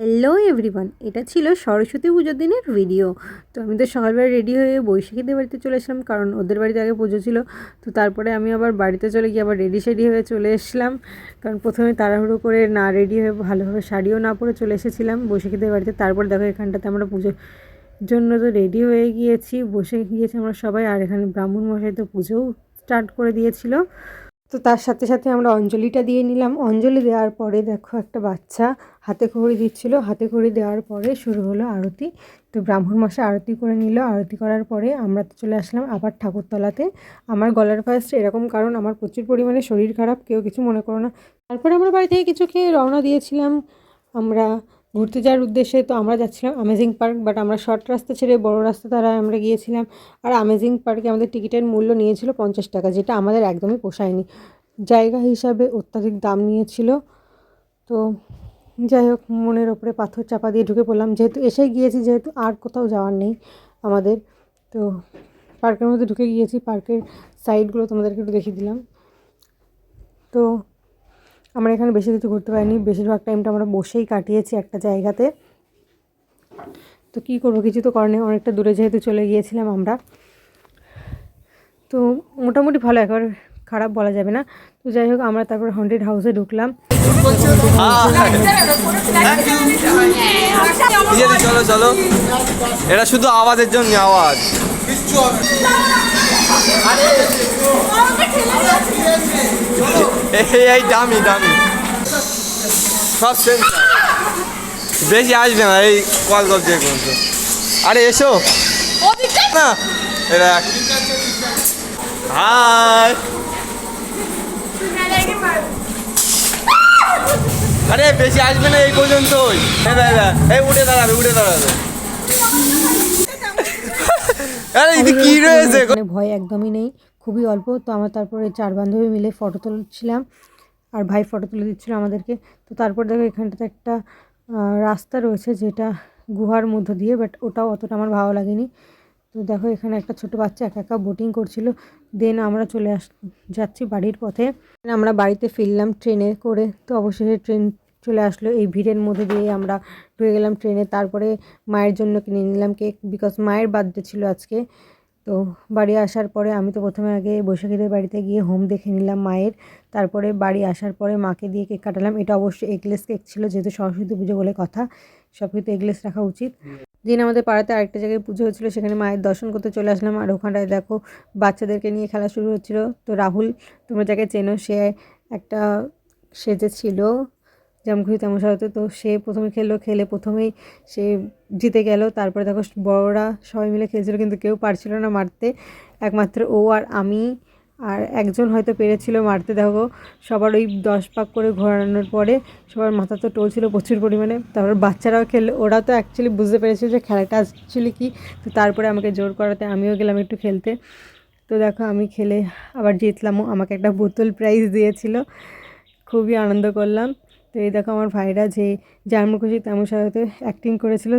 Hello everyone, এটা ছিল সরস্বতী পুজোর দিনের ভিডিও। তো আমি তো সকালবেলা রেডি হয়ে বৈশাখীদের বাড়িতে চলে এসলাম, কারণ ওদের বাড়িতে আগে পুজো ছিল। তো তারপরে আমি আবার বাড়িতে চলে গিয়ে আবার রেডি হয়ে চলে এসলাম, কারণ প্রথমে তাড়াহুড়ো করে না রেডি হয়ে ভালোভাবে শাড়িও না পরে চলে এসেছিলাম বৈশাখীদের বাড়িতে। তারপর দেখো এখানটাতে আমরা পুজোর জন্য তো রেডি হয়ে গিয়েছি, বসে গিয়েছি আমরা সবাই। আর এখানে ব্রাহ্মণ মশাই তো পুজোও স্টার্ট করে দিয়েছিল। তো তার সাথে সাথে আমরা অঞ্জলিটা দিয়ে নিলাম। অঞ্জলি দেওয়ার পরে দেখো একটা বাচ্চা হাতে খড়ি দিচ্ছিল। হাতে খড়ি দেওয়ার পরে শুরু হলো আরতি। তো ব্রাহ্মণ মশাই আরতি করে নিল। আরতি করার পরে আমরা তো চলে আসলাম আবার ঠাকুরতলাতে। আমার গলার ফার্স্ট এরকম, কারণ আমার প্রচুর পরিমাণে শরীর খারাপ, কেউ কিছু মনে করো না। তারপরে আমরা বাড়ি থেকে কিছু খেয়ে রওনা দিয়েছিলাম আমরা ঘুরতে যাওয়ার উদ্দেশ্যে। তো আমরা যাচ্ছিলাম অ্যামেজিং পার্ক, বাট আমরা শর্ট রাস্তা ছেড়ে বড় রাস্তা দ্বারা আমরা গিয়েছিলাম। আর অ্যামেজিং পার্কে আমাদের টিকিটের মূল্য নিয়েছিল 50 টাকা, যেটা আমাদের একদমই পোষায়নি। জায়গা হিসাবে অত্যাধিক দাম নিয়েছিল। তো যাই হোক, মনের ওপরে পাথর চাপা দিয়ে ঢুকে পড়লাম, যেহেতু এসে গিয়েছি, যেহেতু আর কোথাও যাওয়ার নেই আমাদের। তো পার্কের মধ্যে ঢুকে গিয়েছি। পার্কের সাইডগুলো তোমাদেরকে একটু দেখিয়ে দিলাম। তো আমরা এখানে বেশি কিছু ঘুরতে পারিনি, বেশিরভাগ টাইমটা আমরা বসেই কাটিয়েছি একটা জায়গাতে। তো কী করবো, কিছু তো করার নেই, অনেকটা দূরে যেহেতু চলে গিয়েছিলাম আমরা। তো মোটামুটি ভালো, একবার খারাপ বলা যাবে না। তো যাই হোক, আমরা তারপর হন্টেড হাউসে ঢুকলাম। চলো চলো, এটা শুধু আওয়াজের জন্য আওয়াজ। এই দামি দামি সব সেন্সার, বেশি আসবে না এই কল কল যে কোন। আরে এসো না, এরা হাই। আরে বেশি আসবে না এই পর্যন্তই। এই উঠে দাঁড়াবে উঠে দাঁড়াবে। আরে এটা কি রয়েছে, ভয় একদমই নেই, খুবই অল্প। তো আমরা তারপরে 4 বান্ধবী মিলে ফটো তুলছিলাম, আর ভাই ফটো তুলে দিচ্ছিল আমাদেরকে। তো তারপর দেখো এখানটাতে একটা রাস্তা রয়েছে, যেটা গুহার মধ্য দিয়ে, বাট ওটাও অতটা আমার ভালো লাগেনি। তো দেখো এখানে একটা ছোট বাচ্চা একা একা বোটিং করছিল। দেন আমরা যাচ্ছি বাড়ির পথে। আমরা বাড়িতে ফিরলাম ট্রেনে করে। তো অবশেষে ট্রেন চলে আসলো। এই ভিড়ের মধ্যে দিয়ে আমরা ঢুকে গেলাম ট্রেনে। তারপরে মায়ের জন্য কিনে নিলাম কেক, বিকজ মায়ের বার্থডে ছিল আজকে। তো বাড়ি আসার পরে আমি তো প্রথমে আগে বৈশাখীদের বাড়িতে গিয়ে হোম দেখে নিলাম মায়ের। তারপরে বাড়ি আসার পরে মাকে দিয়ে কেক কাটালাম। এটা অবশ্যই এগলেস কেক ছিল, যেহেতু সরস্বতী পুজো বলে কথা, সব কিছু এগলেস রাখা উচিত। দিন আমাদের পাড়াতে আরেকটা জায়গায় পুজো হচ্ছিলো, সেখানে মায়ের দর্শন করতে চলে আসলাম। আর ওখানটায় দেখো বাচ্চাদেরকে নিয়ে খেলা শুরু হচ্ছিল। তো রাহুল, তোমরা যাকে চেনো, সে একটা সেজেছিল যেমন খুশি তেমন সাজাতে। তো সে প্রথমে খেলে প্রথমেই সে জিতে গেল। তারপরে দেখো বড়রা সবাই মিলে খেলছিল, কিন্তু কেউ পারছিল না মারতে, একমাত্র ও আর আমি আর একজন হয়তো পেরেছিল মারতে। দেখো সবার ওই 10 পাক করে ঘোরানোর পরে সবার মাথা তো টলছিল প্রচুর পরিমাণে। তারপর বাচ্চারাও খেললো, ওরা তো অ্যাকচুয়ালি বুঝতে পেরেছিল যে খেলাটা অ্যাকচুয়ালি কী। তো তারপরে আমাকে জোর করাতে আমিও গেলাম একটু খেলতে। তো দেখো আমি খেলে আবার জিতলামও, আমাকে একটা বোতল প্রাইজ দিয়েছিল, খুবই আনন্দ করলাম। তো এই দেখো আমার ভাইরা যে যেমন খুশি তেমন সাজাতে অ্যাক্টিং করেছিল।